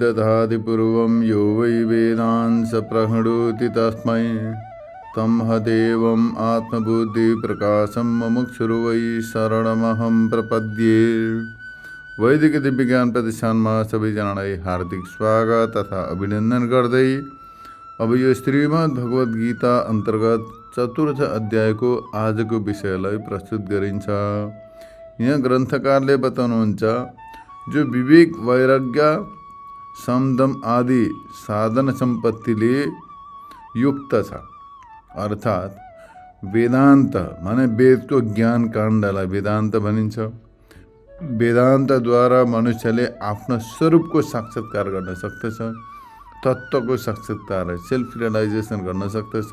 दधाति पूर्वं यो वै वेदान् स प्रहृणोति तस्मै तं हदेवम् आत्मबुद्धिप्रकाशं मुमुक्षुर्वै शरणमहं प्रपद्ये। वैदिक दिव्य ज्ञान प्रतिष्ठानमा सबैजनालाई हार्दिक स्वागत तथा अभिनन्दन गर्दै अब यो श्रीमद् भगवत गीता अन्तर्गत चतुर्थ अध्यायको आजको विषयलाई प्रस्तुत गरिन्छ। यहाँ ग्रन्थकारले बताउनुहुन्छ, जो विवेक, वैराग्य, समदम आदि साधन सम्पत्तिले युक्त छ, अर्थात् वेदान्त माने वेदको ज्ञान काण्डलाई वेदान्त भनिन्छ। वेदान्तद्वारा मनुष्यले आफ्नो स्वरूपको साक्षात्कार गर्न सक्दछ, तत्त्वको साक्षात्कार सेल्फ रियलाइजेसन गर्न सक्दछ।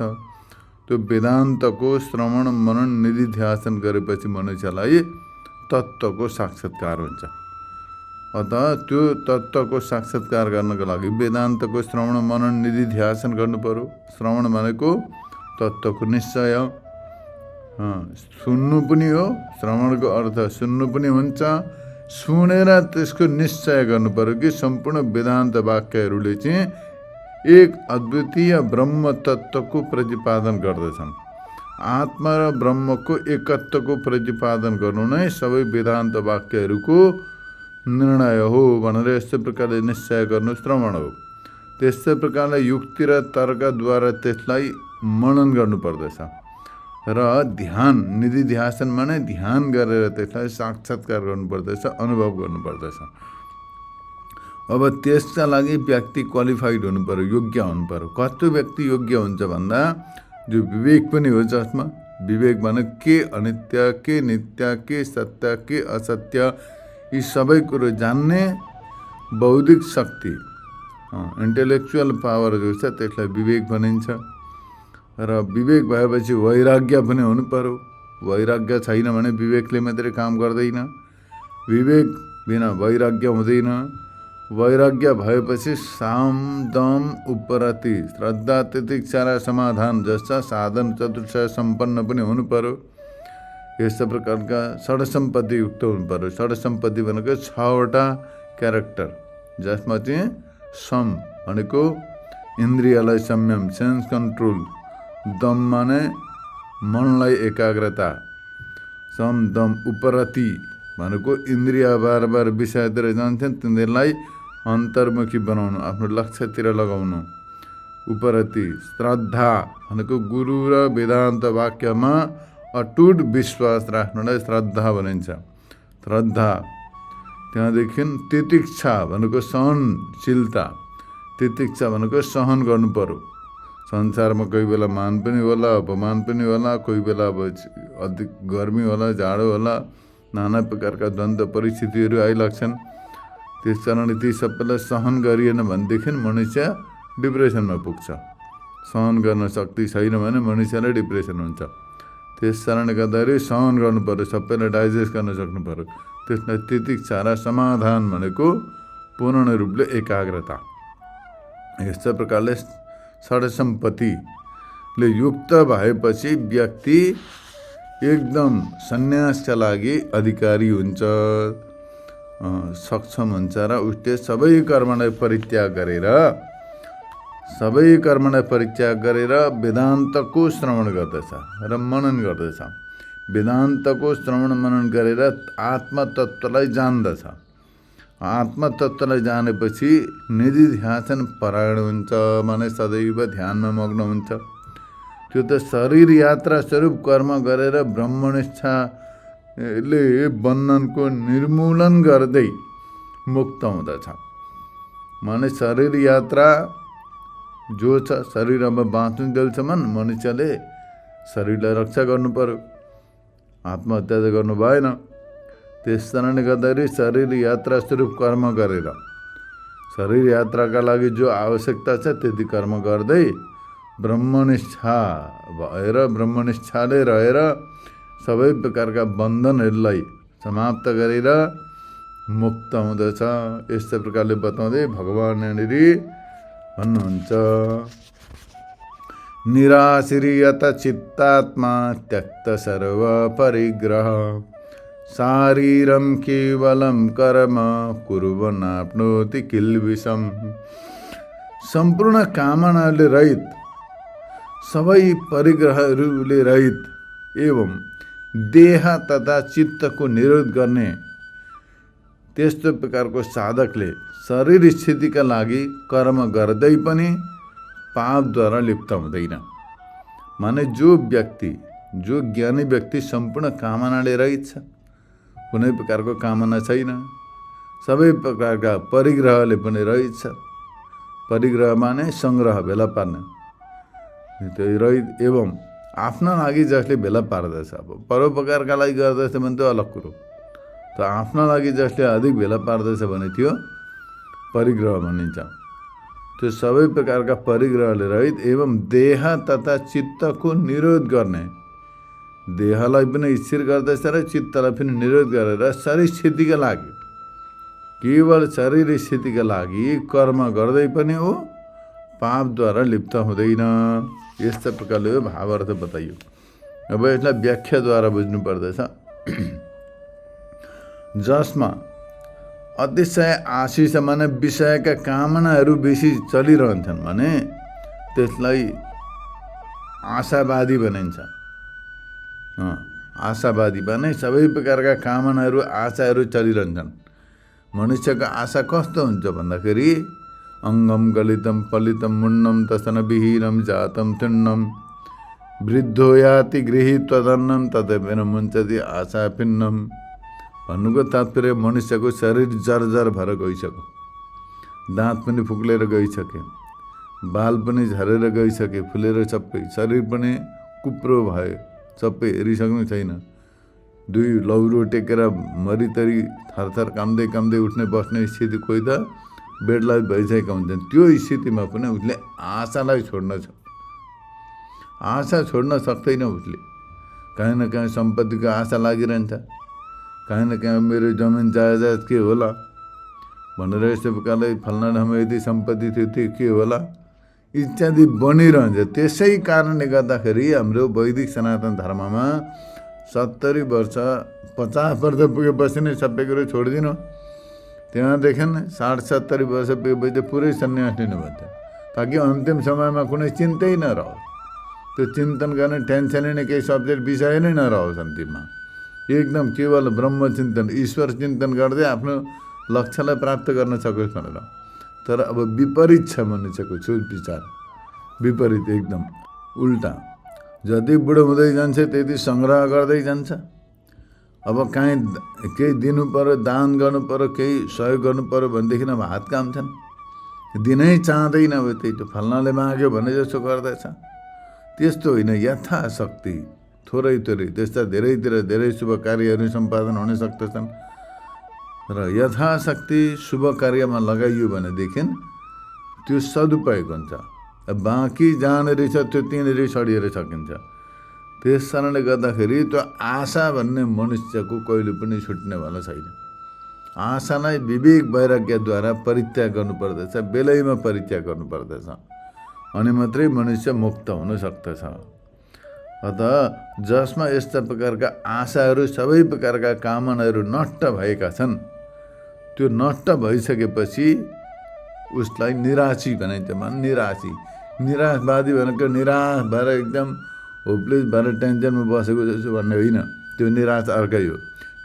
त्यो वेदान्तको श्रवण मनन निधिध्यासन गरेपछि मनुष्यलाई तत्त्वको साक्षात्कार हुन्छ। अतः त्यो तत्त्वको साक्षात्कार गर्नको लागि वेदान्तको श्रवण मनन निधिध्यासन गर्नु पर्यो। श्रवण भनेको तत्त्वको निश्चय, सुन्नु पनि हो। श्रवणको अर्थ सुन्नु पनि हुन्छ, सुनेर त्यसको निश्चय गर्नु पर्यो कि सम्पूर्ण वेदान्त वाक्यहरूले चाहिँ एक अद्वितीय ब्रह्म तत्त्वको प्रतिपादन गर्दछन्। आत्मा र ब्रह्मको एकत्वको प्रतिपादन गर्नु नै सबै वेदान्त वाक्यहरूको निर्णय हो भनेर यस्तै प्रकारले निश्चय गर्नु श्रवण हो। त्यस्तै प्रकारले युक्ति र तर्कद्वारा त्यसलाई मनन गर्नुपर्दछ र ध्यान निधिध्यासन माने ध्यान गरेर त्यसलाई साक्षात्कार गर्नुपर्दछ, अनुभव गर्नुपर्दछ। अब त्यसका लागि व्यक्ति क्वालिफाइड हुनु पर्यो, योग्य हुनु पर्यो। कस्तो व्यक्ति योग्य हुन्छ भन्दा जो विवेक पनि हो, जसमा विवेक भने के अनित्य, के नित्य, के सत्य, के असत्य, यी सबै कुरो जान्ने बौद्धिक शक्ति, इन्टेलेक्चुअल पावर जो छ त्यसलाई विवेक भनिन्छ। र विवेक भएपछि वैराग्य पनि हुनु पर्यो। वैराग्य छैन भने विवेकले मात्रै काम गर्दैन। विवेक बिना वैराग्य हुँदैन। वैराग्य भएपछि साम दम उपरति श्रद्धा तितिक्षा र समाधान जस्ता साधन चतुर्थ सम्पन्न पनि हुनु पर्यो। यस्ता प्रकारका षड्सम्पत्ति युक्त हुनु पर्यो। षड्सम्पत्ति भनेको 6वटा क्यारेक्टर, जसमा चाहिँ सम भनेको इन्द्रियलाई संयम, सेन्स कन्ट्रोल। दम माने मनलाई एकाग्रता, सम दम। उपरति भनेको इन्द्रिय बार बार विषयतिर जान्छन्, तिनीहरूलाई अन्तर्मुखी बनाउनु, आफ्नो लक्ष्यतिर लगाउनु। उपरति। श्रद्धा भनेको गुरु र वेदान्त वाक्यमा अटुट विश्वास राख्नुलाई श्रद्धा भनिन्छ। श्रद्धा। त्यहाँदेखि तितिक्षा भनेको सहनशीलता। तितिक्षा भनेको सहन गर्नु पर्यो। संसारमा कोही बेला मान पनि होला, अपमान पनि होला, कोही बेला अब अधिक गर्मी होला, जाडो होला, नाना प्रकारका द्वन्द्व परिस्थितिहरू आइलाग्छन्। त्यस कारणले ती सबैलाई सहन गरिएन भनेदेखि मनुष्य डिप्रेसनमा पुग्छ। सहन गर्न शक्ति छैन भने मनुष्यलाई डिप्रेसन हुन्छ। त्यस कारणले गर्दाखेरि सहन गर्नु पर्यो, सबैलाई डाइजेस्ट गर्न सक्नु पर्यो। त्यसलाई तितिक्षा र समाधान भनेको पूर्ण रूपले एकाग्रता। यस्तै प्रकारले षड्सम्पत्तिले युक्त भएपछि व्यक्ति एकदम सन्यासका लागि अधिकारी हुन्छ, सक्षम हुन्छ र उसले सबै कर्मलाई परित्याग गरेर वेदान्तको श्रवण गर्दछ र मनन गर्दछ। वेदान्तको श्रवण मनन गरेर आत्मतत्त्वलाई जान्दछ। आत्मतत्त्वलाई जानेपछि निधिध्यासन परायण हुन्छ, माने सदैव ध्यानमा मग्न हुन्छ। त्यो त शरीर यात्रा स्वरूप कर्म गरेर ब्रह्मनिष्ठाले बन्धनको निर्मूलन गर्दै मुक्त हुँदछ। माने शरीर यात्रा जो छ, शरीरमा बाँच्नुन्जेलसम्म मनुष्यले शरीरलाई रक्षा गर्नु पर्यो, आत्महत्या त गर्नु भएन। त्यस कारणले गर्दाखेरि शरीर यात्रा स्वरूप कर्म गरेर, शरीर यात्राका लागि जो आवश्यकता छ त्यति कर्म गर्दै ब्रह्मनिष्ठा भएर, ब्रह्मनिष्ठाले रहेर सबै प्रकारका बन्धनहरूलाई समाप्त गरेर मुक्त हुँदछ। यस्तै प्रकारले बताउँदै भगवान् यहाँनिर भन्नुहुन्छ, निराश्रियत चित्तात्मा त्यक्त सर्व परिग्रह शारीरम केवलम कर्म कुर्वन् आप्नोति किल्बिषम। सम्पूर्ण कामनाले रहित, सबै परिग्रहहरूले रहित एवं देह तथा चित्तको निरोध गर्ने त्यस्तो प्रकारको साधकले शरीर स्थितिका लागि कर्म गर्दै पनि पापद्वारा लिप्त हुँदैन। माने जो ज्ञानी व्यक्ति सम्पूर्ण कामनाले रहित छ, कुनै प्रकारको कामना छैन, सबै प्रकारका परिग्रहले पनि रहित छ। परिग्रह माने सङ्ग्रह, भेला पार्ने, त्यो रहित एवं आफ्ना लागि जसले भेला पार्दछ। अब परोपकारका लागि गर्दछ भने त्यो अलग कुरो, त आफ्ना लागि जसले अधिक भेला पार्दछ भने त्यो परिग्रह भनिन्छ। त्यो सबै प्रकारका परिग्रहले रहित एवं देह तथा चित्तको निरोध गर्ने, देहलाई पनि स्थिर गर्दछ र चित्तलाई पनि निरोध गरेर शरीर स्थितिका लागि, केवल शरीर स्थितिका लागि कर्म गर्दै पनि हो पापद्वारा लिप्त हुँदैन। यस्ता प्रकारले यो भावार्थ बताइयो। अब यसलाई व्याख्याद्वारा बुझ्नु पर्दछ। जसमा अतिशय आशिष माने विषयका कामनाहरू बेसी चलिरहन्छन् भने त्यसलाई आशावादी भनिन्छ। आशावादी भने सबै प्रकारका कामनाहरू, आशाहरू चलिरहन्छन्। मनुष्यको आशा कस्तो हुन्छ भन्दाखेरि अङ्गम गलितम फलितम मुन्नम तसन विहीनम जातम तिन्नम वृद्धो याति गृहीत्वधन्नम तदपेन मुञ्चति आशा पिन्नम। भन्नुको तात्पर्य मनुष्यको शरीर जर्जर भएर गइसक्यो, दाँत पनि फुक्लेर गइसके, बाल पनि झरेर गइसके, फुलेर सबै शरीर पनि कुप्रो भयो, सबै हेरिसक्नु छैन। दुई लौरो टेकेर मरितरी थरथर काम्दै काम्दै उठ्ने बस्ने स्थिति, कोही त बेडलाई भइसकेका हुन्छन्। त्यो स्थितिमा पनि उसले आशालाई छोड्न छ, आशा छोड्न सक्दैन। उसले कहीँ न कहीँ सम्पत्तिको आशा लागिरहन्छ, कहीँ न कहीँ मेरो जमिन जायदाद के होला भनेर यस्तो प्रकारले फल्ना ठाउँमा यदि सम्पत्ति थियो त्यो के होला इत्यादि बनिरहन्छ। त्यसै कारणले गर्दाखेरि हाम्रो वैदिक सनातन धर्ममा 70 वर्ष 50 वर्ष पुगेपछि नै सबै कुरो छोडिदिनु, त्यहाँदेखि 60-70 वर्ष पुगेपछि पुरै सन्यास लिनुभन्छ, ताकि अन्तिम समयमा कुनै चिन्तै नरहोस्, त्यो चिन्तन गर्ने टेन्सनै नै केही सब्जेक्ट विषय नै नरहोस्। अन्तिममा एकदम केवल ब्रह्म चिन्तन, ईश्वर चिन्तन गर्दै आफ्नो लक्ष्यलाई प्राप्त गर्न सकोस् भनेर। तर अब विपरीत छ मनुष्यको सोच विचार, विपरीत एकदम उल्टा। जति बुढो हुँदै जान्छ त्यति सङ्ग्रह गर्दै जान्छ। अब काहीँ केही दिनु पर्यो, दान गर्नु पर्यो, केही सहयोग गर्नु पर्यो भनेदेखि अब हात काम्छन्, दिनै चाहँदैन। अब त्यही त फल्नाले माग्यो भने जस्तो गर्दछ, त्यस्तो होइन। यथाशक्ति थोरै थोरै त्यस्ता धेरैतिर धेरै शुभ कार्यहरू सम्पादन हुन सक्दछन् र यथाशक्ति शुभ कार्यमा लगाइयो भनेदेखि त्यो सदुपयोग हुन्छ। बाँकी जहाँनिर छ त्यो त्यहीँनिर सडिएर सकिन्छ। त्यस कारणले गर्दाखेरि त्यो आशा भन्ने मनुष्यको कहिले पनि छुट्नेवाला छैन। आशालाई विवेक वैराग्यद्वारा परित्याग गर्नुपर्दछ, बेलैमा परित्याग गर्नुपर्दछ, अनि मात्रै मनुष्य मुक्त हुन सक्दछ। अत जसमा यस्ता प्रकारका आशाहरू, सबै प्रकारका कामनाहरू नष्ट भएका छन्, त्यो नष्ट भइसकेपछि उसलाई निराशी भनिन्छ। निराशवादी भनेको निराश भएर एकदम होपलेस भएर टेन्सनमा बसेको जस्तो भन्ने होइन, त्यो निराश अर्कै हो।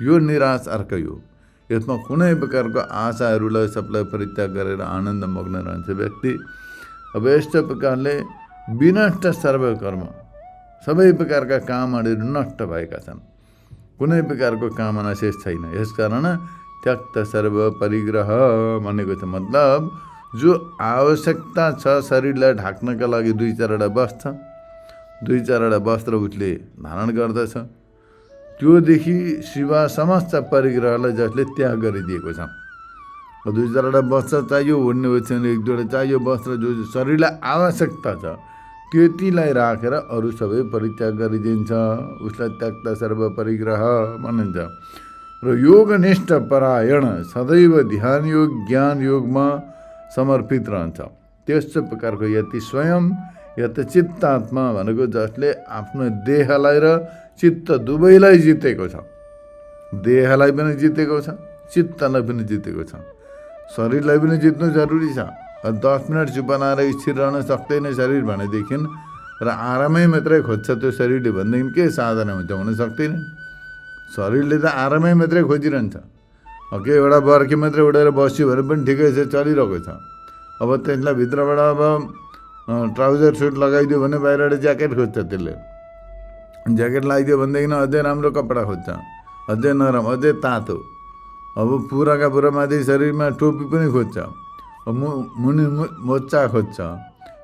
यो निराश अर्कै हो। यसमा कुनै प्रकारको आशाहरूलाई सबलाई परित्याग गरेर आनन्द मग्न रहन्छ व्यक्ति। अब यस्तो प्रकारले विनष्ट सर्वकर्म, सबै प्रकारका कामहरू नष्ट भएका छन्, कुनै प्रकारको कामना शेष छैन। यसकारण त्यक्त सर्व परिग्रह भनेको छ मतलब जो आवश्यकता छ शरीरलाई ढाक्नका लागि 2-4वटा वस्त्र, 2-4वटा वस्त्र उसले धारण गर्दछ, त्योदेखि सिवा समस्त परिग्रहलाई जसले त्याग गरिदिएको छ। 2-4वटा वस्त्र चाहियो, ओढ्ने भने 1-2वटा चाहियो वस्त्र, जो शरीरलाई आवश्यकता छ त्यतिलाई राखेर अरू सबै परित्याग गरिदिन्छ। उसलाई त्यक्त सर्व परिग्रह भनिन्छ। र योगनिष्ठ परायण सदैव ध्यान योग ज्ञान योगमा समर्पित रहन्छ। त्यस्तो प्रकारको यति स्वयं यति चित्तात्मा भनेको जसले आफ्नो देहलाई र चित्त दुवैलाई जितेको छ, देहलाई पनि जितेको छ, चित्तलाई पनि जितेको छ। शरीरलाई पनि जित्नु जरुरी छ। 10 मिनट चुप बनाएर स्थिर रहन सक्दैन शरीर भनेदेखि र आरामै मात्रै खोज्छ त्यो शरीरले भनेदेखि के साधना हुन्छ? हुन सक्दैन। शरीरले त आरामै मात्रै खोजिरहन्छ। के एउटा बर्खे मात्रै उडेर बस्यो भने पनि ठिकै छ, चलिरहेको छ। अब त्यसलाई भित्रबाट अब ट्राउजर सुट लगाइदियो भने बाहिरबाट ज्याकेट खोज्छ। त्यसले ज्याकेट लगाइदियो भनेदेखि अझै राम्रो कपडा खोज्छ, अझै नरम, अझै तातो। अब पुराका पुरा माथि शरीरमा टोपी पनि खोज्छ, मुनि मोजा खोज्छ,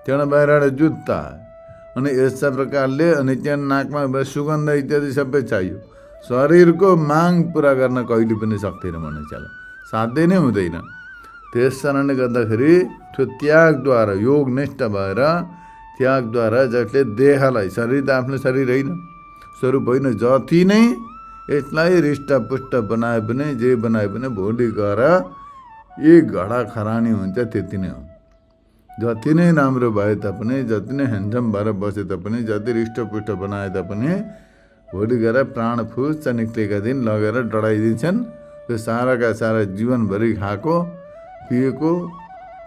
त्यहाँबाट बाहिरबाट जुत्ता, अनि यस्ता प्रकारले। अनि त्यहाँ नाकमा सुगन्ध इत्यादि सबै चाहियो। शरीरको माग पुरा गर्न कहिले पनि सक्दैन मनुष्यलाई, साध्य नै हुँदैन। त्यस कारणले गर्दाखेरि त्यो त्यागद्वारा, योगनिष्ठ भएर त्यागद्वारा जसले देहलाई, शरीर त आफ्नो शरीर होइन, स्वरूप होइन, जति नै यसलाई हृष्टपुष्ट बनाए पनि जे बनाए पनि भोलि गएर एक घडा खरानी हुन्छ, त्यति नै हो। जति नै राम्रो भए तापनि, जति नै ह्यान्डसम भएर बसे तापनि, जति हृष्टपुष्ट बनाए तापनि भोलि गएर प्राण फुस्छ निक्लेका दिन लगेर डढाइदिन्छन्। त्यो साराका सारा जीवनभरि खाएको पिएको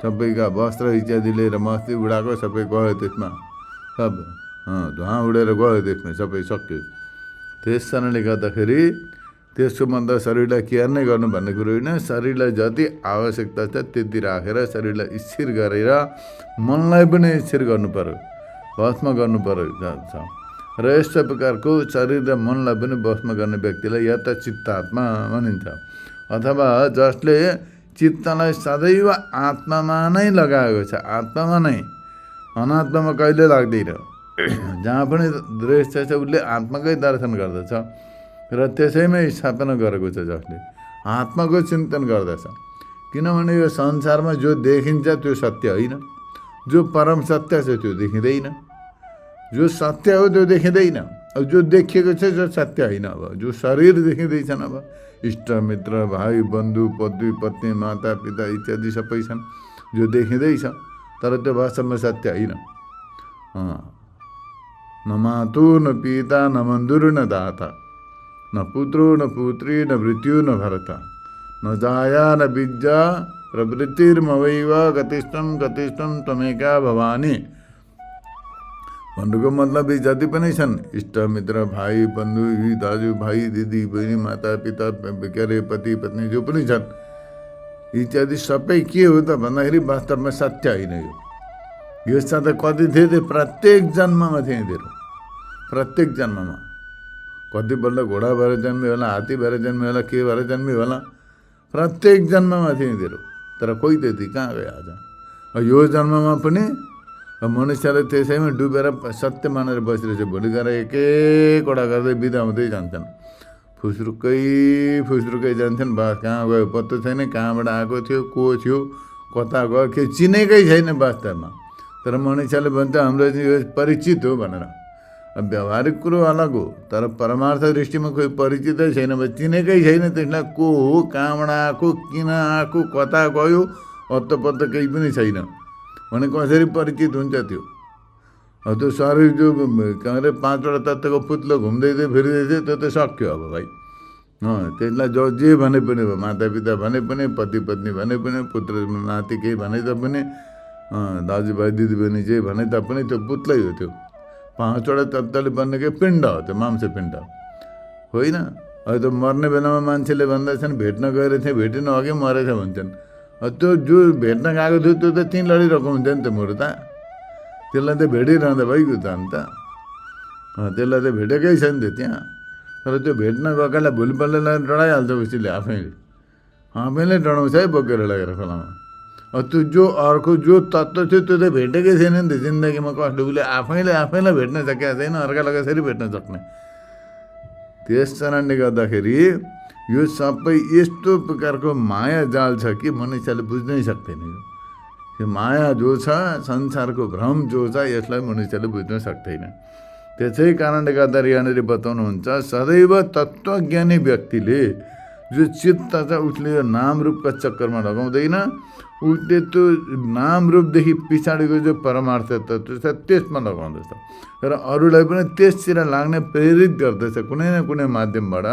सबैका वस्त्र इत्यादि लिएर मस्ती उडाएको सबै गयो त्यसमा, सब धुवा उडेर गयो त्यसमा, सबै सक्यो। त्यस कारणले गर्दाखेरि त्यसको मतलब शरीरलाई केयर नै गर्नु भन्ने कुरो होइन। शरीरलाई जति आवश्यकता छ त्यति राखेर शरीरलाई स्थिर गरेर मनलाई पनि स्थिर गर्नु पर्यो, भस्म गर्नु पर्यो छ। र यस्तो प्रकारको शरीर र मनलाई पनि भस्म गर्ने व्यक्तिलाई या त चित्तात्मा भनिन्छ। अथवा जसले चित्तलाई सदैव आत्मामा नै लगाएको छ, आत्मामा नै, अनात्मामा कहिले लाग्दैन। जहाँ पनि दृश्य छ उसले आत्माकै दर्शन गर्दछ र त्यसैमै स्थापना गरेको छ। जसले आत्माको चिन्तन गर्दछ, किनभने यो संसारमा जो देखिन्छ त्यो सत्य होइन, जो परम सत्य छ त्यो देखिँदैन, जो सत्य हो त्यो देखिँदैन। अब जो देखिएको छ जो सत्य होइन। अब जो शरीर देखिँदैछन्, अब इष्ट मित्र भाइ बन्धु पति पत्नी माता पिता इत्यादि सबै छन्, जो देखिँदैछ, तर त्यो वास्तवमा सत्य होइन। न मातु न पिता न बन्धुर न दाता, न पुत्रो न पुत्री न मृत्यु न भरता, न जाया न विद्या प्रवृत्तिर्मवैव गतिष्ठम गतिष्ठम त्वमेका भवानी। भन्नुको मतलब यी जति पनि छन्, इष्ट मित्र भाइ बन्धु दाजु भाइ दिदी बहिनी माता पिता के अरे पति पत्नी जो पनि छन् इत्यादि सबै के हो त भन्दाखेरि वास्तवमा सत्य होइन। यो सधैँ कति थिए त्यो प्रत्येक जन्ममा थिए तेरो, प्रत्येक जन्ममा। कतिपल्ट घोडा भएर जन्मियो होला, हात्ती भएर जन्मियो होला, के भएर जन्मियो होला, प्रत्येक जन्ममा थिए तेरो। तर कोही त्यति कहाँ गयो आज? यो जन्ममा पनि मनुष्यले त्यसैमा डुबेर सत्य मानेर बसिरहेछ। भोलि गएर एक एकवटा गर्दै बिदा हुँदै जान्छन्, फुस्रुकै जान्छन्। बस कहाँ गयो पत्तो छैन, कहाँबाट आएको थियो, को थियो, कता गयो, के चिनेकै छैन वास्तवमा। तर मनुष्यले भन्छ हाम्रो यो परिचित हो भनेर। अब व्यावहारिक कुरो अलग हो, तर परमार्थ दृष्टिमा कोही परिचितै छैन, चिनेकै छैन त्यसलाई को हो, कहाँबाट आएको, किन आएको, कता गयो, अत्तो पत्तो केही पनि छैन भने कसरी परिचित हुन्छ त्यो? त्यो शरीर जो के अरे 5वटा तत्त्वको पुत्लो घुम्दै थियो फिर्दै थियो त्यो त सक्यो। अब भाइ त्यसलाई जो जे भने पनि भयो, मातापिता भने पनि, पति पत्नी भने पनि, पुत्र नाति केही भने तापनि, दाजुभाइ दिदीबहिनी जे भने तापनि त्यो पुत्लै हो। त्यो 5वटा तत्त्वले बनेको पिण्ड हो, त्यो मांस पिण्ड होइन। अब त्यो मर्ने बेलामा मान्छेले भन्दछन् भेट्न गएर थिएँ, भेटिन अघि मरेछ भन्छन्। त्यो जो भेट्न गएको थियो त्यो त त्यहीँ लडिरहेको हुन्छ नि त मुर्दा, त्यसलाई त भेटिरहँदा भइगयो त अन्त। त्यसलाई त भेटेकै छ नि त त्यहाँ। तर त्यो भेट्न गएकालाई भोलिपल्टलाई डढाइहाल्छ उसले, आफैले डढाउँछ है बोकेर लगेर खोलामा। त्यो जो अर्को जो तत्त्व थियो त्यो त भेटेकै छैन नि त जिन्दगीमा। कसले उसले आफैलाई भेट्न सकेको छैन, अर्कालाई कसरी भेट्न सक्ने? त्यस कारणले गर्दाखेरि यो सबै यस्तो प्रकारको माया जाल छ कि मनुष्यले बुझ्नै सक्दैन। यो माया जो छ, संसारको भ्रम जो छ, यसलाई मनुष्यले बुझ्न सक्दैन। त्यसै कारणले गर्दा यहाँनिर बताउनुहुन्छ सदैव तत्त्वज्ञानी व्यक्तिले जो चित्त छ उसले यो नाम रूपका चक्करमा लगाउँदैन, उसले त्यो नाम रूपदेखि पछाडिको जो परमार्थ तत्त्व छ त्यसमा लगाउँदछ र अरूलाई पनि त्यसतिर लाग्ने प्रेरित गर्दछ कुनै न कुनै माध्यमबाट।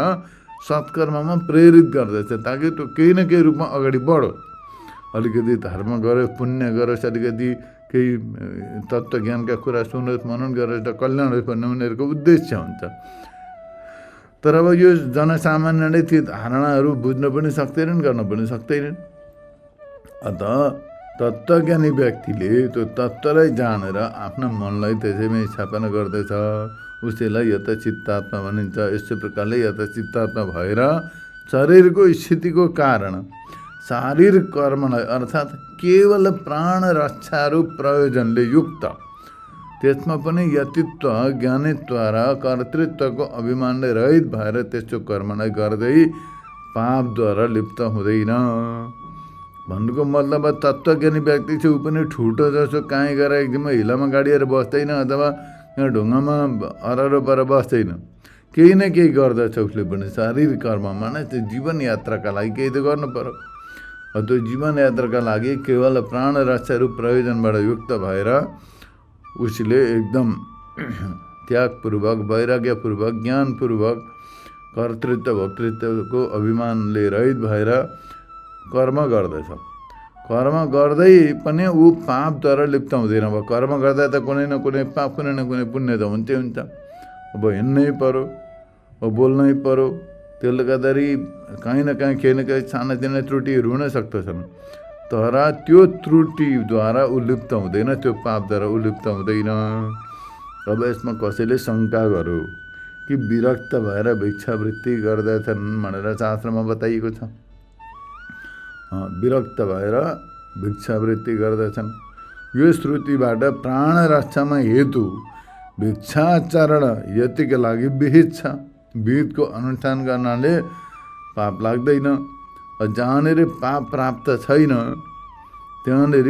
सत्कर्ममा प्रेरित गर्दछ ताकि त्यो केही न केही रूपमा अगाडि बढोस्। अलिकति धर्म गरोस्, पुण्य गरोस्, अलिकति केही तत्त्वज्ञानका कुरा सुनोस्, मनन गरोस् र कल्याण होस् भन्ने उनीहरूको उद्देश्य हुन्छ। तर अब यो जनसामान्यले ती धारणाहरू बुझ्न पनि सक्दैनन्, गर्न पनि सक्दैनन्। अत तत्त्वज्ञानी व्यक्तिले त्यो तत्त्वलाई जानेर आफ्ना मनलाई त्यसैमा स्थापना गर्दछ, उसैलाई यत चित्तात्मा भनिन्छ। यस्तो प्रकारले यत चित्तात्मा भएर शरीरको स्थितिको कारण शारीरिक कर्मलाई अर्थात् केवल प्राण रक्षारू प्रयोजनले युक्त, त्यसमा पनि यतित्व, ज्ञानित्व र कर्तृत्वको अभिमानले रहित भएर त्यस्तो कर्मलाई गर्दै पापद्वारा लिप्त हुँदैन। भन्नुको मतलब तत्त्वज्ञानी व्यक्ति छ, ऊ पनि ठुटो जसो काहीँ गएर एकदमै हिलामा गाडिएर बस्दैन अथवा यहाँ ढुङ्गामा अरारो पर बस्दैन, केही न केही गर्दछ उसले पनि शारीरिक कर्ममा नै। त्यो जीवन यात्राका लागि केही त गर्नु पर्यो। त्यो जीवन यात्राका लागि केवल प्राण रक्षारू प्रयोजनबाट युक्त भएर उसले एकदम त्यागपूर्वक, वैराग्यपूर्वक, ज्ञानपूर्वक, कर्तृत्व भोक्तृत्वको अभिमानले रहित भएर कर्म गर्दछ। कर्म गर्दै पनि ऊ पापद्वारा लिप्त हुँदैन। अब कर्म गर्दा त कुनै न कुनै पाप, कुनै न कुनै पुण्य त हुन्छै हुन्छ। अब हिँड्नै पर्यो, अब बोल्नै पर्यो, त्यसले गर्दाखेरि काहीँ न काहीँ केही न केही सानातिना त्रुटिहरू हुन सक्दछन्। तर त्यो त्रुटिद्वारा ऊ लिप्त हुँदैन, त्यो पापद्वारा ऊ लिप्त हुँदैन। अब यसमा कसैले शङ्का गरौँ कि विरक्त भएर भिक्षावृत्ति गर्दछन् भनेर शास्त्रमा बताइएको छ। विरक्त भएर भिक्षावृत्ति गर्दछन्, यो श्रुतिबाट प्राण रक्षामा हेतु भिक्षाचरण यतिका लागि विहित छ। विहितको अनुष्ठान गर्नाले पाप लाग्दैन। जहाँनिर पाप प्राप्त छैन त्यहाँनिर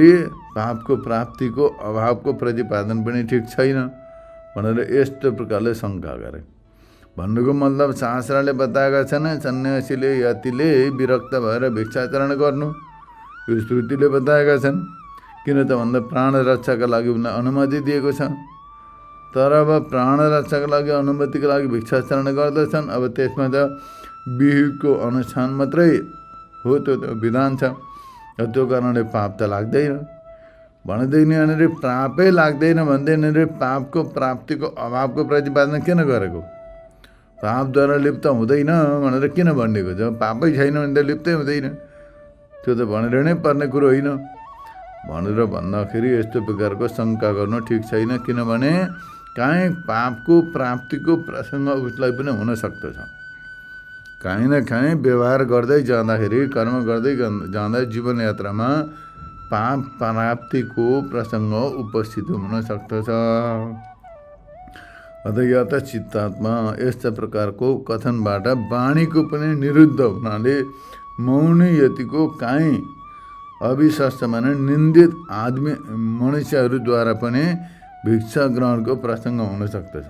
पापको प्राप्तिको अभावको प्रतिपादन पनि ठिक छैन भनेर यस्तो प्रकारले शङ्का गरे। भन्नुको मतलब शास्त्रले बताएका छन् सन्यासीले, यतिले विरक्त भएर भिक्षाचरण गर्नु, यो श्रुतिले बताएका छन्। किन त भन्दा प्राण रक्षाका लागि उनलाई अनुमति दिएको छ। तर अब प्राण रक्षाका लागि अनुमतिको लागि भिक्षाचरण गर्दछन्। अब त्यसमा त विहितको अनुष्ठान मात्रै हो, त्यो विधान छ। त्यो कारणले पाप त लाग्दैन भन्दैन। यहाँनिर पापै लाग्दैन भन्दै यहाँनिर पापको प्राप्तिको अभावको प्रतिपादन किन गरेको? पापद्वारा लिप्त हुँदैन भनेर किन भनिएको छ? पापै छैन भने त लिप्तै हुँदैन। त्यो त भनेर नै पर्ने कुरो होइन भनेर भन्दाखेरि यस्तो प्रकारको शङ्का गर्नु ठिक छैन। किनभने काहीँ पापको प्राप्तिको प्रसङ्ग उसलाई पनि हुन सक्दछ। काहीँ न काहीँ व्यवहार गर्दै जाँदाखेरि, कर्म गर्दै जाँदा जीवन यात्रामा पाप प्राप्तिको प्रसङ्ग उपस्थित हुन सक्दछ। अतः यत चित्तात्मा यस्ता प्रकारको कथनबाट वाणीको पनि निरुद्ध हुनाले मौनी यतिको काहीँ अविश्वस्त माने निन्दित आदमी मनुष्यहरूद्वारा पनि भिक्षा ग्रहणको प्रसङ्ग हुन सक्दछ।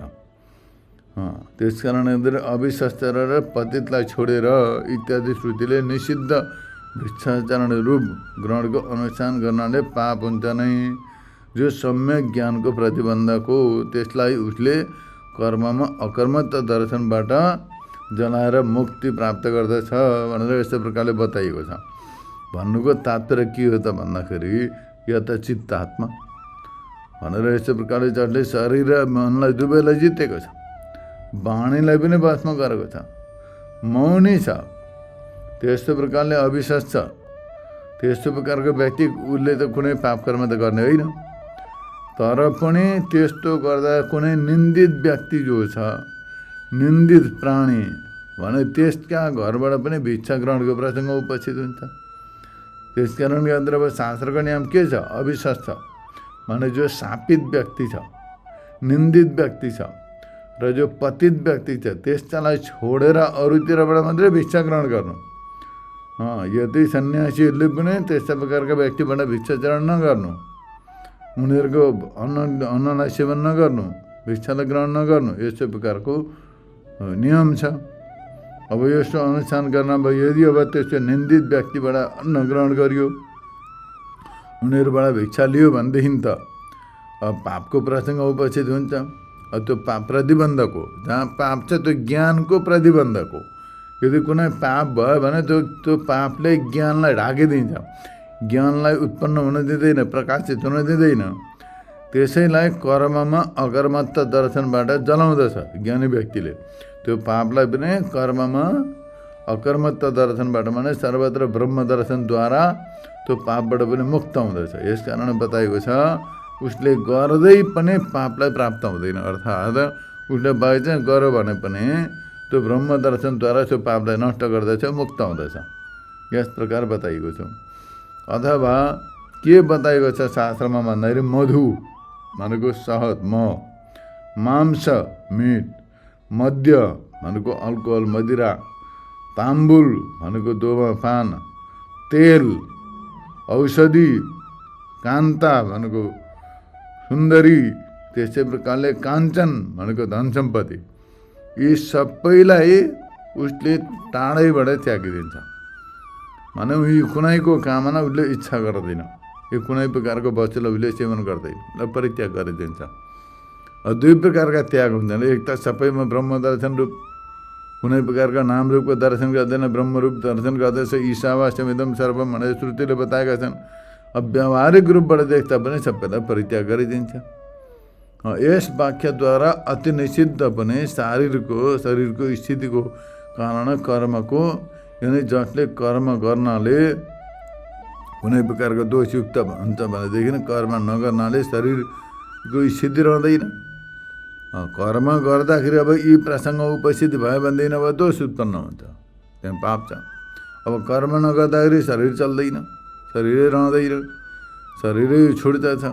त्यसकारण अविश्वस्त र पतितलाई छोडेर इत्यादि श्रुतिले निषिद्ध भिक्षाचरण रूप ग्रहणको अनुष्ठान गर्नाले पाप हुन्छ नै। जो सम्यक ज्ञानको प्रतिबन्धको त्यसलाई उसले कर्ममा अकर्मत्व दर्शनबाट जलाएर मुक्ति प्राप्त गर्दछ भनेर यस्तो प्रकारले बताइएको छ। भन्नुको तात्पर्य के हो त भन्दाखेरि यत चित्तात्मा भनेर यस्तो प्रकारले जसले शरीर र मनलाई दुवैलाई जितेको छ, वाणीलाई पनि वशमा गरेको छ, मौनी छ, त्यस्तो प्रकारले अविश्वास छ, त्यस्तो प्रकारको व्यक्ति उसले त कुनै पाप कर्म त गर्ने होइन। तर पनि त्यस्तो गर्दा कुनै निन्दित व्यक्ति जो छ, निन्दित प्राणी भने त्यसका घरबाट पनि भिक्षा ग्रहणको प्रसङ्ग उपस्थित हुन्छ। त्यसकारण यत्र अब शास्त्रको नियम के छ? अविश्वास छ भने जो शापित व्यक्ति छ, निन्दित व्यक्ति छ र जो पतित व्यक्ति छ त्यसलाई छोडेर अरूतिरबाट मात्रै भिक्षा ग्रहण गर्नु। यदि सन्यासीहरूले पनि त्यस्ता प्रकारका व्यक्तिबाट भिक्षाचरण नगर्नु, उनीहरूको अन्नलाई सेवन नगर्नु, भिक्षालाई ग्रहण नगर्नु, यस्तो प्रकारको नियम छ। अब यस्तो अनुष्ठान गर्न अब यदि अब त्यस्तो निन्दित व्यक्तिबाट अन्न ग्रहण गरियो, उनीहरूबाट भिक्षा लियो भनेदेखि त अब पापको प्रसङ्ग उपस्थित हुन्छ। त्यो पाप प्रतिबन्धको, जहाँ पाप छ त्यो ज्ञानको प्रतिबन्धको, यदि कुनै पाप भयो भने त्यो पापले ज्ञानलाई ढाकिदिन्छ, ज्ञानलाई उत्पन्न हुन दिँदैन, प्रकाशित हुन दिँदैन। त्यसैलाई कर्ममा अकर्मत्त दर्शनबाट जलाउँदछ ज्ञानी व्यक्तिले। त्यो पापलाई पनि कर्ममा अकर्मत्त दर्शनबाट माने सर्वत्र ब्रह्म दर्शनद्वारा त्यो पापबाट पनि मुक्त हुँदछ। यस कारण बताएको छ उसले गर्दै पनि पापलाई प्राप्त हुँदैन, अर्थात् उसले बाइचान्स गर्यो भने पनि त्यो ब्रह्म दर्शनद्वारा त्यो पापलाई नष्ट गर्दछ, मुक्त हुँदछ। यस प्रकार बताइएको छ। अथवा के बताइएको छ शास्त्रमा भन्दाखेरि मधु भनेको शहद मह, मांस मिट, मद्य भनेको अल्कोहल मदिरा, ताम्बुल भनेको धूम्रपान, तेल औषधि, कान्ता भनेको सुन्दरी, त्यसै प्रकारले काञ्चन भनेको धन सम्पत्ति, यी सबैलाई उसले टाढैबाट त्यागिदिन्छ। माने यो कुनैको कामना उसले इच्छा गर्दैन, यो कुनै प्रकारको वस्तुलाई उसले सेवन गर्दैन, परित्याग गरिदिन्छ। दुई प्रकारका त्याग हुन्छन्, एक त सबैमा ब्रह्म दर्शन रूप कुनै प्रकारका नाम रूपको दर्शन गर्दैन, ब्रह्म रूप दर्शन गर्दछ। ईशावास्यमिदं सर्वम भनेर श्रुतिले बताएका छन्। अब व्यावहारिक रूपबाट देख्दा पनि सबैलाई परित्याग गरिदिन्छ। यस वाक्यद्वारा अति निषिद्ध पनि शरीरको स्थितिको कारण कर्मको, यानी जसले कर्म गर्नाले कुनै प्रकारको दोषयुक्त हुन्छ भनेदेखि कर्म नगर्नाले शरीरको स्थिति रहँदैन। कर्म गर्दाखेरि अब यी प्रसङ्ग उपस्थित भयो भनेदेखि अब दोष उत्पन्न हुन्छ, त्यहाँ पाप छ। अब कर्म नगर्दाखेरि शरीर चल्दैन, शरीरै रहँदैन, शरीरै छुट्दछ।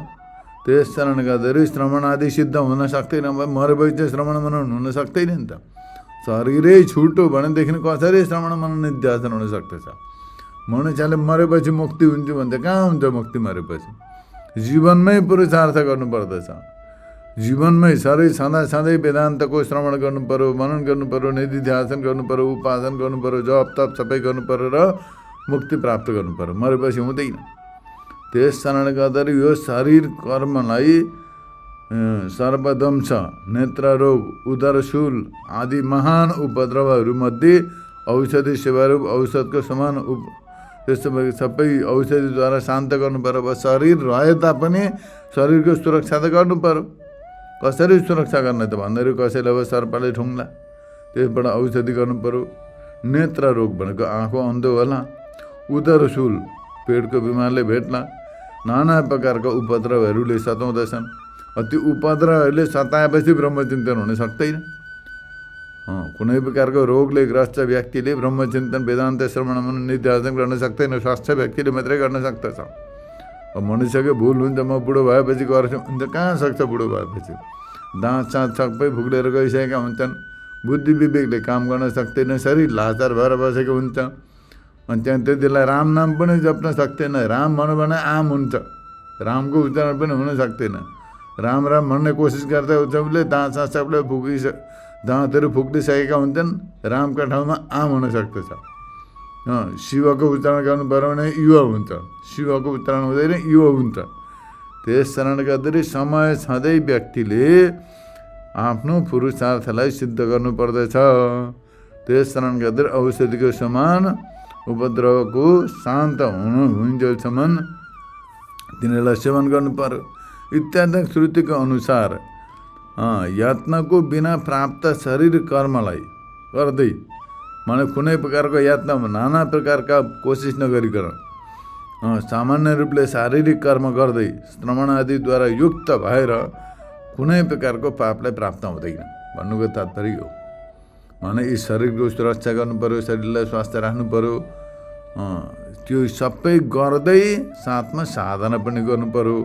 त्यस कारण गर्दाखेरि श्रवण आदि सिद्ध हुन सक्दैन। मरेपछि चाहिँ श्रवण मनन हुन सक्दैन नि त। शरीरै छुट्यो भनेदेखि कसरी श्रवण मनन निध्यासन हुन सक्दछ? मनुष्यले मरेपछि मुक्ति हुन्छ भने कहाँ हुन्छ मुक्ति? मरेपछि जीवनमै पुरुषार्थ गर्नुपर्दछ। जीवनमै शरीर सधैँ वेदान्तको श्रवण गर्नु पर्यो, मनन गर्नु पर्यो, निधिध्यासन गर्नु पर्यो, उपासन गर्नु पर्यो, जप तप सबै गर्नु पर्यो र मुक्ति प्राप्त गर्नु पर्यो। मरेपछि हुँदैन। त्यस कारणले गर्दाखेरि यो शरीर कर्मलाई सर्पदंश, नेत्ररोग, उदरशूल आदि महान उपद्रवहरूमध्ये औषधि सेवारूप औषधको समान त्यस्तो सबै औषधिद्वारा शान्त गर्नु पर्यो। अब शरीर रहे तापनि शरीरको सुरक्षा त गर्नु पर्यो। कसरी सुरक्षा गर्ने त भन्दाखेरि कसैले अब सर्पले ठुङ्ला, त्यसबाट औषधि गर्नु पर्यो। नेत्र रोग भनेको आँखा अन्धो होला, उदरशूल पेटको बिमारले भेट्ला, नाना प्रकारका उपद्रवहरूले सताउँदछन्। ती उपद्रवहरूले सताएपछि ब्रह्मचिन्तन हुन सक्दैन। कुनै प्रकारको रोगले ग्रस्त व्यक्तिले ब्रह्मचिन्तन वेदान्त श्रवण मनन निध्यासन गर्न सक्दैन, स्वस्थ व्यक्तिले मात्रै गर्न सक्दछ। अब मनुष्यको भुल हुन्छ, म बुढो भएपछि गर्छु हुन्छ, कहाँ सक्छ? बुढो भएपछि दाँत साँत सबै फुक्लेर गइसकेका हुन्छन्, बुद्धि विवेकले काम गर्न सक्दैन, शरीर लाचार भएर बसेको हुन्छ। अनि त्यहाँ त्यतिलाई राम नाम पनि जप्न सक्दैन। राम भन्यो भने आम हुन्छ, रामको उच्चारण पनि हुन सक्दैन। राम राम भन्ने कोसिस गर्दा हुन्छ, उसले दाँत साँत सबले दाँतहरू फुक्लिसकेका हुन्छन्, रामका ठाउँमा आम हुन सक्दछ। शिवको उच्चारण गर्नु पर्यो भने युवा हुन्छ, शिवको उच्चारण हुँदैन युवा हुन्छ। त्यस कारणले गर्दाखेरि समय छँदै व्यक्तिले आफ्नो पुरुषार्थलाई सिद्ध गर्नुपर्दछ। त्यस कारणले गर्दाखेरि औषधिको समान उपद्रवको शान्त हुइन्जेलसम्म तिनीहरूलाई सेवन गर्नु पर्यो। इत्यादि श्रुतिको अनुसार यातनाको बिना प्राप्त शरीर कर्मलाई गर्दै, माने कुनै प्रकारको यातना नाना प्रकारका कोसिस नगरिकन सामान्य रूपले शारीरिक कर्म गर्दै श्रवण आदिद्वारा युक्त भएर कुनै प्रकारको पापलाई प्राप्त हुँदैन भन्नुको तात्पर्य हो। माने यी शरीरको सुरक्षा गर्नु पर्यो, शरीरलाई स्वास्थ्य राख्नु पर्यो। त्यो सबै गर्दै साथमा साधना पनि गर्नु पर्यो।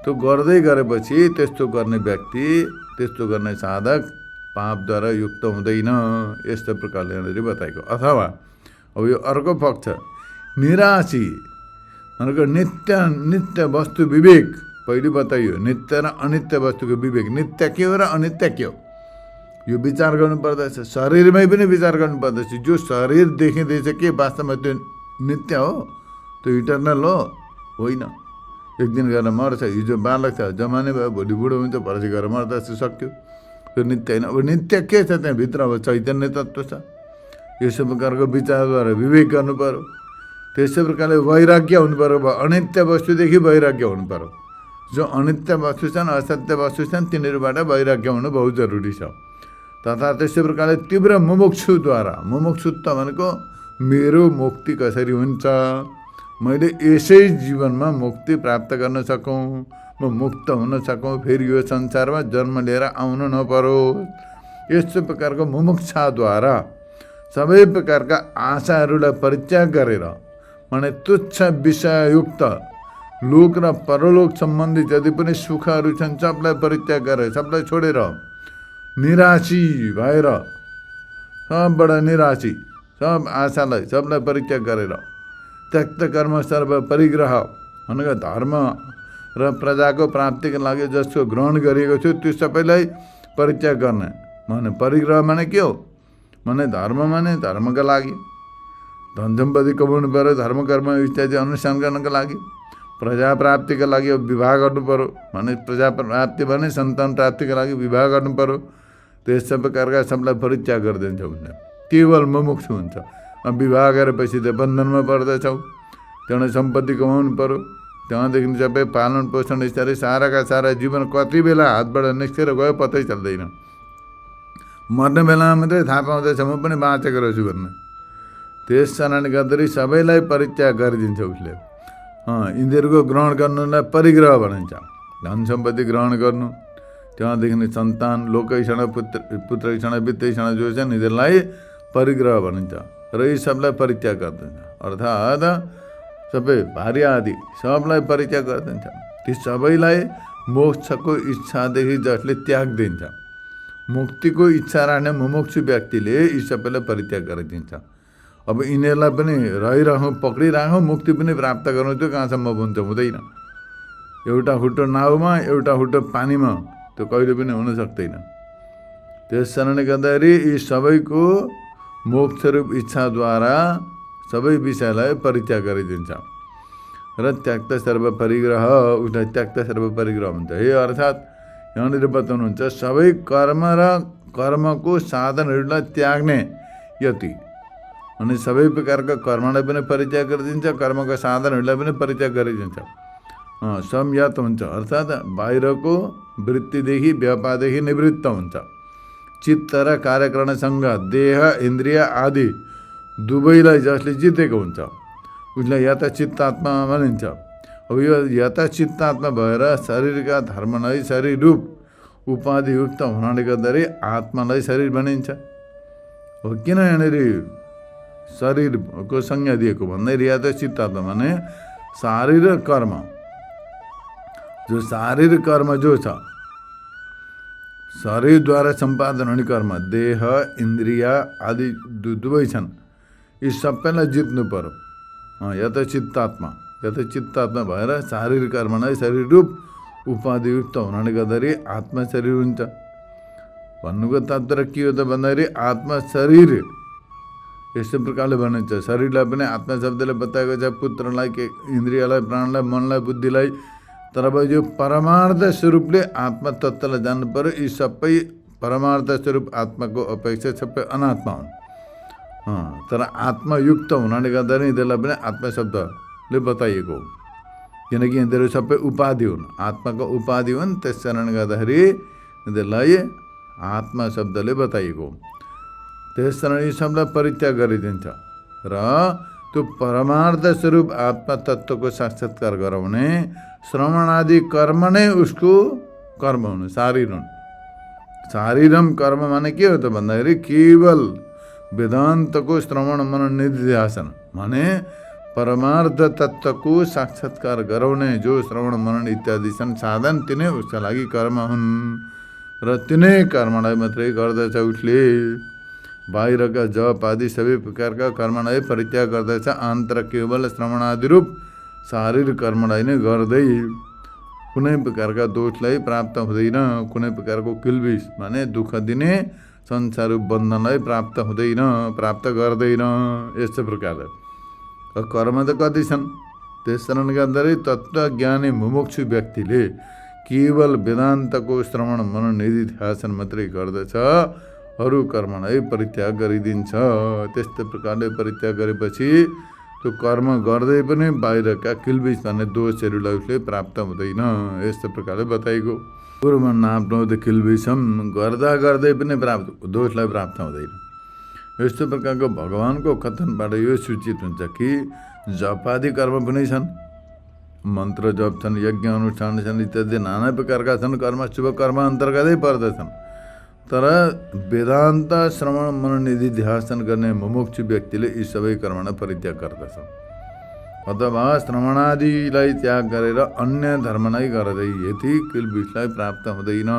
त्यो गर्दै गरेपछि त्यस्तो गर्ने व्यक्ति, त्यस्तो गर्ने साधक पापद्वारा युक्त हुँदैन। यस्तो प्रकारले यहाँनिर बताएको। अथवा अब यो अर्को पक्ष, निराशी भनेको नित्य वस्तु विवेक। पहिले बताइयो नित्य र अनित्य वस्तुको विवेक, नित्य के हो र अनित्य के हो यो विचार गर्नुपर्दछ। शरीरमै पनि विचार गर्नुपर्दछ। जो शरीर देखिँदैछ के वास्तवमा त्यो नित्य हो? त्यो इटर्नल हो? होइन। एक दिन गएर मर्छ। हिजो बालक छ, जमाने भयो, भोलि बुढो हुन्छ, पर्सि गएर मर्दा सक्यो। त्यो नित्य होइन। अब नित्य के छ? त्यहाँभित्र अब चैतन्य तत्त्व छ। यस्तो प्रकारको विचारद्वारा विवेक गर्नु पर्यो। त्यसै प्रकारले वैराग्य हुनु पर्यो। अनित्य वस्तुदेखि वैराग्य हुनु पर्यो। जो अनित्य वस्तु छन्, असत्य वस्तु छन्, तिनीहरूबाट वैराग्य हुनु बहुत जरुरी छ। तथा त्यसै प्रकारले तीव्र मुमुक्षुद्वारा, मुमुक्षुत्व भनेको मेरो मुक्ति कसरी हुन्छ, मैले यसै जीवनमा मुक्ति प्राप्त गर्न सकौँ, म मुक्त हुन सकौँ, फेरि यो संसारमा जन्म लिएर आउनु नपरोस्, यस्तो प्रकारको मुमुक्षाद्वारा सबै प्रकारका आशाहरूलाई परित्याग गरेर, माने तुच्छ विषययुक्त लोक र परलोक सम्बन्धी जति पनि सुखहरू छन् सबलाई परित्याग गरेर, सबलाई छोडेर, निराशी भएर, सबबाट निराशी, सब आशालाई सबलाई परित्याग गरेर, त्यक्त कर्म सर्व परिग्रह भनेको धर्म र प्रजाको प्राप्तिको लागि जसको ग्रहण गरिएको छु त्यो सबैलाई परित्याग गर्ने। माने परिग्रह माने के हो? माने धर्म माने धर्मका लागि, धन सम्पत्ति कमाउनु पर्यो, धर्म कर्म इत्यादि अनुष्ठान गर्नको लागि, प्रजा प्राप्तिका लागि विवाह गर्नु पर्यो, माने प्रजा प्राप्ति भने सन्तान प्राप्तिका लागि विवाह गर्नु पर्यो। त्यस प्रकारका सबलाई परित्याग गरिदिन्छ भने केवल मुमुक्षु हुन्छ। विवाह गरेपछि त बन्धनमा पर्दछौँ, त्यहाँबाट सम्पत्ति कमाउनु पर्यो, त्यहाँदेखि सबै पालन पोषण इत्यादि साराका सारा जीवन कति बेला हातबाट निस्केर गयो पत्तै चल्दैन। मर्ने बेलामा मात्रै थाहा पाउँदैछ म पनि बाँचेको रहेछु भन्ने। त्यस कारणले गर्दाखेरि सबैलाई परित्याग गरिदिन्छ उसले। यिनीहरूको ग्रहण गर्नुलाई परिग्रह भनिन्छ। धन सम्पत्ति ग्रहण गर्नु, त्यहाँदेखि सन्तान, लोकैषण, पुत्रैषण, वित्तैषण जो छन् यिनीहरूलाई परिग्रह भनिन्छ र यी सबलाई परित्याग गरिदिन्छ। अर्थात् सबै भार्य आदि सबलाई परित्याग गरिदिन्छ। ती सबैलाई मोक्षको इच्छादेखि जसले त्याग दिन्छ, मुक्तिको इच्छा राख्ने मुमुक्षु व्यक्तिले यी सबैलाई परित्याग गरिदिन्छ। अब यिनीहरूलाई पनि रहिरहँ, पक्रिरहँ, मुक्ति पनि प्राप्त गर्नु त्यो कहाँसम्म हुन्छ? हुँदैन। एउटा खुट्टो नाउमा, एउटा खुट्टो पानीमा, त्यो कहिले पनि हुन सक्दैन। त्यस कारणले गर्दाखेरि यी सबैको मोक्षरूप इच्छाद्वारा सबै विषयलाई परित्याग गरिदिन्छ र त्यक्त सर्व परिग्रह, उसलाई त्यक्त सर्व परिग्रह भन्छ। हे अर्थात् यहाँनिर बताउनुहुन्छ सबै कर्म र कर्मको साधनहरूलाई त्याग्ने यति, अनि सबै प्रकारका कर्मलाई पनि परित्याग गरिदिन्छ, कर्मका साधनहरूलाई पनि परित्याग गरिदिन्छ। संयत हुन्छ, अर्थात् बाहिरको वृत्तिदेखि व्यापारदेखि निवृत्त हुन्छ। चित्त र कार्यकरणसँग देह इन्द्रिय आदि दुवैलाई जसले जितेको हुन्छ उसलाई यता चित्तात्मा भनिन्छ। अब यो यता चित्तात्मा भएर शरीरका धर्मलाई शरीर रूप उपाधियुक्त हुनाले गर्दाखेरि आत्मालाई शरीर भनिन्छ। हो किन यहाँनिर शरीरको संज्ञा दिएको भन्दाखेरि यता चित्तात्मा भने शारीरिक कर्म, जो शारीरिक कर्म जो छ, शरीरद्वारा सम्पादन हुने कर्म, देह इन्द्रिय आदि दुवै छन्, यी सबैलाई जित्नु पर्यो। यता चित्तात्मा भएर शारीरिक कर्मलाई शरीर रूप उपाधियुक्त हुनाले गर्दाखेरि आत्मा शरीर हुन्छ। भन्नुको तात्पर्य के हो त भन्दाखेरि आत्मा शरीर यस्तो प्रकारले भनिन्छ। शरीरलाई पनि आत्मा शब्दले बताएको छ, पुत्रलाई, इन्द्रियलाई, प्राणलाई, मनलाई, बुद्धिलाई। तर अब यो परमार्थ स्वरूपले आत्मा तत्त्वलाई जान्नु पर्यो। यी सबै परमार्थ स्वरूप आत्माको अपेक्षा सबै अनात्मा हुन्। तर आत्मायुक्त हुनाले गर्दा यिनीहरूलाई पनि आत्मा शब्दले बताइएको हो, किनकि यिनीहरू सबै उपाधि हुन्, आत्माको उपाधि हुन्। त्यस कारणले गर्दाखेरि यिनीहरूलाई आत्मा शब्दले बताइएको हो। त्यस कारण यी सबलाई परित्याग गरिदिन्छ र त्यो परमार्थ स्वरूप आत्मा तत्त्वको साक्षात्कार गराउने श्रवण आदि कर्म नै उसको कर्म हुनु, शारीर हुन्। शारीरम कर्म माने के हो त भन्दाखेरि केवल वेदान्तको श्रवण मनन निधिध्यासन माने परमार्थ तत्त्वको साक्षात्कार गराउने जो श्रवण मनन इत्यादि छन् साधन, तिनै उसका लागि कर्म हुन् र तिनै कर्मलाई मात्रै गर्दछ उसले। बाहिरका जप आदि सबै प्रकारका कर्मलाई परित्याग गर्दछ, आन्तर केवल श्रवणादि रूप शारीरिक कर्मलाई नै गर्दै कुनै प्रकारका दोषलाई प्राप्त हुँदैन, कुनै प्रकारको किल्बिस माने दुःख दिने संसार बन्धनलाई प्राप्त हुँदैन, प्राप्त गर्दैन। यस्तो प्रकारले कर्म त कति छन्। त्यस कारणले गर्दाखेरि तत्त्वज्ञानी मुमुक्षु व्यक्तिले केवल वेदान्तको श्रवण मनन निधिध्यासन मात्रै गर्दछ, अरू कर्म नै परित्याग गरिदिन्छ। त्यस्तै प्रकारले परित्याग गरेपछि त्यो कर्म गर्दै पनि बाहिरका किल्बिस भन्ने दोषहरूलाई उसले प्राप्त हुँदैन। यस्तो प्रकारले बताइएको। पूर्वमा नाप्नोद किल्बिसम गर्दा गर्दै पनि दोषलाई प्राप्त हुँदैन। यस्तो प्रकारको भगवानको कथनबाट यो सूचित हुन्छ कि जपादि कर्म पनि छन्, मन्त्र जप छन्, यज्ञ अनुष्ठान छन्, इत्यादि नाना प्रकारका छन् कर्म, शुभ कर्म अन्तर्गतै पर्दछन्। तर वेदान्त श्रवण मनन निधि ध्यान गर्ने मुमुक्षु व्यक्तिले यी सबै कर्मलाई परित्याग गर्दछन् अथवा श्रवणादिलाई त्याग गरेर अन्य धर्म नै गर्दै यति किल्बिसलाई प्राप्त हुँदैन।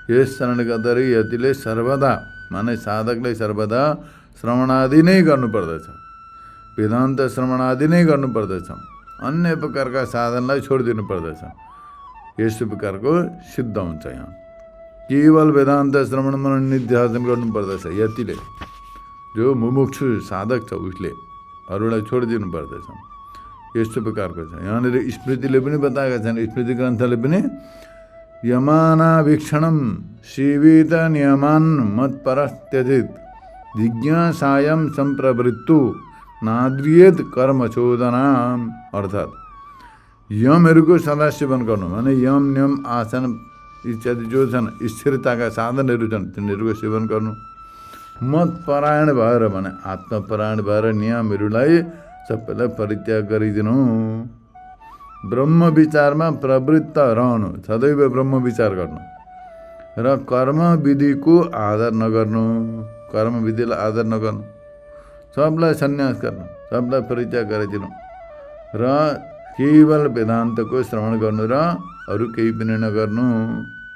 यस कारणले गर्दाखेरि यतिले सर्वदा माने साधकले सर्वदा श्रवणादि नै गर्नुपर्दछ, वेदान्त श्रवणादि नै गर्नुपर्दछ, अन्य प्रकारका साधनलाई छोडिदिनु पर्दछ। यस्तो प्रकारको सिद्ध हुन्छ। यहाँ केवल वेदान्त श्रवण मनन निध्यासन गर्नुपर्दछ यतिले। जो मुमुक्षु साधक छ उसले अरूलाई छोडिदिनु पर्दछ। यस्तो प्रकारको छ। यहाँनिर स्मृतिले पनि बताएका छन्, स्मृति ग्रन्थले पनि यमानावीक्षणम सेवित नियमान मत्परस्त्यजित जिज्ञासायम सम्प्रवृत्तु नाद्रियत कर्मचोदना। अर्थात् यमहरूको सदा सेवन गर्नु भने यम नियम आसन इत्यादि जो छन् स्थिरताका साधनहरू छन् तिनीहरूको सेवन गर्नु। मतपरायण भएर भने आत्मपरायण भएर नियमहरूलाई सबैलाई परित्याग गरिदिनु। ब्रह्म विचारमा प्रवृत्त रहनु, सदैव ब्रह्म विचार गर्नु र कर्म विधिको आदर नगर्नु, कर्म विधिलाई आदर नगर्नु, सबलाई सन्यास गर्नु, सबलाई परित्याग गरिदिनु र केवल वेदान्तको श्रवण गर्नु र अरू केही पनि नगर्नु।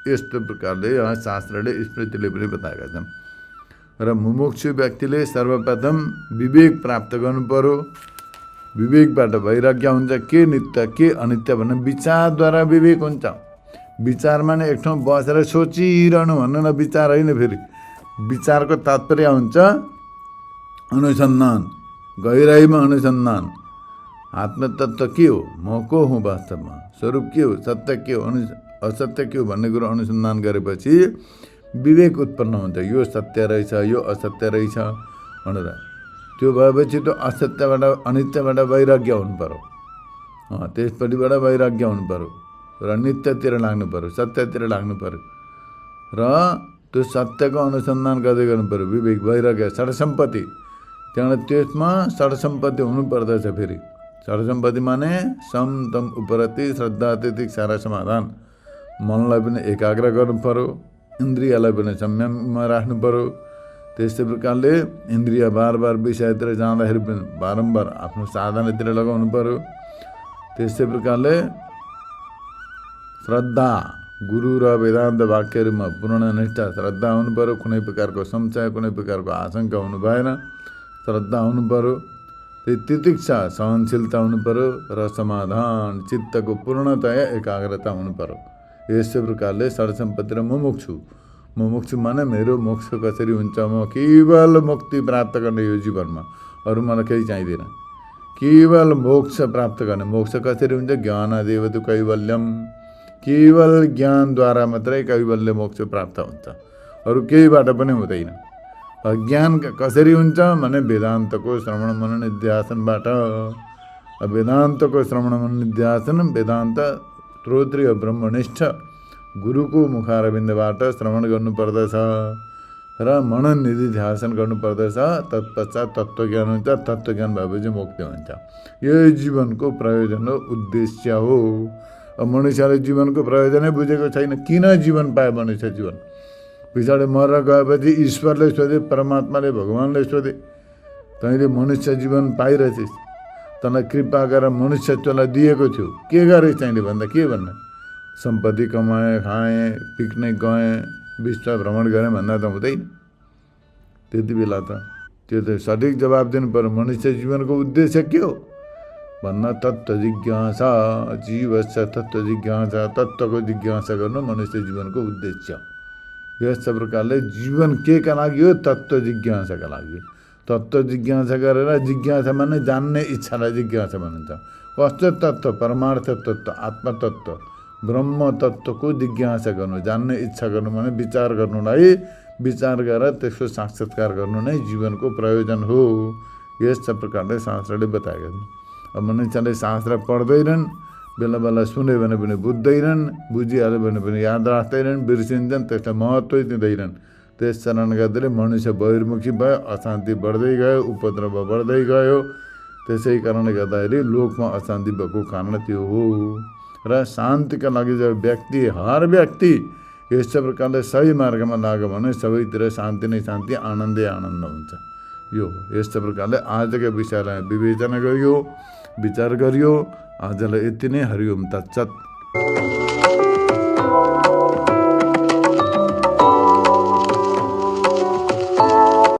यस्तो प्रकारले शास्त्रले स्मृतिले पनि बताएका छन्। र मुमुक्षु व्यक्तिले सर्वप्रथम विवेक प्राप्त गर्नु पर्यो। विवेकबाट वैराग्य हुन्छ। के नित्य के अनित्य भन्ने विचारद्वारा विवेक हुन्छ। विचारमा नै एक ठाउँ बसेर सोचिरहनु भन्नुलाई विचार होइन। फेरि विचारको तात्पर्य हुन्छ अनुसन्धान, गहिराइमा अनुसन्धान। आत्मतत्व के हो, म को हुँ, वास्तवमा स्वरूप के हो, सत्य के हो, असत्य के हो भन्ने कुरो अनुसन्धान गरेपछि विवेक उत्पन्न हुन्छ। यो सत्य रहेछ, यो असत्य रहेछ भनेर। त्यो भएपछि त्यो असत्यबाट अनित्यबाट वैराग्य हुनु पर्यो। त्यसपट्टिबाट वैराग्य हुनु पर्यो र नित्यतिर लाग्नु पर्यो, सत्यतिर लाग्नु पर्यो र त्यो सत्यको अनुसन्धान गर्दै गर्नु पर्यो। विवेक, वैराग्य, षड्सम्पत्ति। त्यहाँबाट त्यसमा षड्सम्पत्ति हुनुपर्दछ। फेरि षड्सम्पत्ति माने सम तम उपरति श्रद्धा तितिक्षा समाधान। मनलाई पनि एकाग्र गर्नु पर्यो, इन्द्रियलाई पनि संयममा राख्नु पर्यो। त्यस्तै प्रकारले इन्द्रिय बार बार विषयतिर जाँदाखेरि पनि बारम्बार आफ्नो साधनातिर लगाउनु पर्यो। त्यस्तै प्रकारले श्रद्धा, गुरु र वेदान्त वाक्यहरूमा पूर्ण निष्ठा श्रद्धा हुनु पर्यो। कुनै प्रकारको संशय, कुनै प्रकारको आशंका हुनु भएन, श्रद्धा हुनु पर्यो। तितिक्षा, सहनशीलता हुनु पर्यो र समाधान, चित्तको पूर्णतया एकाग्रता हुनु पर्यो। यस्तै प्रकारले षड्सम्पत्ति र मुमुक्षु माने मेरो मोक्ष कसरी हुन्छ, म केवल मुक्ति प्राप्त गर्ने यो जीवनमा, अरू मलाई केही चाहिँदैन। केवल मोक्ष प्राप्त गर्ने। मोक्ष कसरी हुन्छ, ज्ञानादेव तु कैवल्यम। केवल ज्ञानद्वारा मात्रै कैवल्य मोक्ष प्राप्त हुन्छ, अरू केहीबाट पनि हुँदैन। ज्ञान कसरी हुन्छ भने वेदान्तको श्रवण मनन निध्यासनबाट। वेदान्तको श्रवण मनन निध्यासन, वेदान्त श्रोत्रिय ब्रह्मनिष्ठ गुरुको मुखारविन्दबाट श्रवण गर्नुपर्दछ र मनन निधि ध्यान गर्नुपर्दछ। तत्पश्चात तत्त्वज्ञान हुन्छ। तत्त्वज्ञान भएपछि मुक्ति हुन्छ। यो जीवनको प्रयोजन हो, उद्देश्य हो। अब मनुष्यले जीवनको प्रयोजनै बुझेको छैन। किन जीवन पाए मनुष्य जीवन? पछाडि मरेर गएपछि ईश्वरले सोधे, परमात्माले, भगवान्ले सोधे, तैँले मनुष्य जीवन पाइरहेछस्, तँलाई कृपा गरेर मनुष्यत्वलाई दिएको थियो, के गरेँ तैँले भन्दा के भन्ने? सम्पत्ति कमाएँ, खाएँ, पिकनिक गएँ, विश्व भ्रमण गरेँ भन्दा त हुँदैन। त्यति बेला त त्यो त सठिक जवाब दिनु पर्यो। मनुष्य जीवनको उद्देश्य के हो भन्दा तत्त्व जिज्ञासा, जीवस्य तत्त्व जिज्ञासा, तत्त्वको जिज्ञासा गर्नु मनुष्य जीवनको उद्देश्य। यस प्रकारले जीवन के का लागि हो? तत्त्व जिज्ञासाका लागि। तत्त्व जिज्ञासा गरेर, जिज्ञासा माने जान्ने इच्छालाई जिज्ञासा भनिन्छ। कस्तो तत्त्व? परमार्थ तत्त्व, आत्मतत्त्व, ब्रह्म तत्त्वको जिज्ञासा गर्नु, जान्ने इच्छा गर्नु भने विचार गर्नुलाई विचार गरेर त्यसको साक्षात्कार गर्नु नै जीवनको प्रयोजन हो। यस प्रकारले शास्त्रले बताएका छन्। अब मनुष्यले शास्त्र पढ्दैनन्, बेला बेला सुन्यो भने पनि बुझ्दैनन्, बुझिहाल्यो भने पनि याद राख्दैनन्, बिर्सिन्छन्, त्यसलाई महत्त्वै दिँदैनन्। त्यस कारणले गर्दाखेरि मनुष्य बहिर्मुखी भयो, अशान्ति बढ्दै गयो, उपद्रव बढ्दै गयो। त्यसै कारणले गर्दाखेरि लोकमा अशान्ति भएको कारण त्यो हो। र शान्तिका लागि जब व्यक्ति, हर व्यक्ति यस प्रकारले सही मार्गमा लाग्यो भने सबैतिर शान्ति नै शान्ति, आनन्दै आनन्द हुन्छ। यो यस प्रकारले आजका विषयलाई विवेचना गरियो, विचार गरियो। आजलाई यति नै। हरि ओम तत्सत।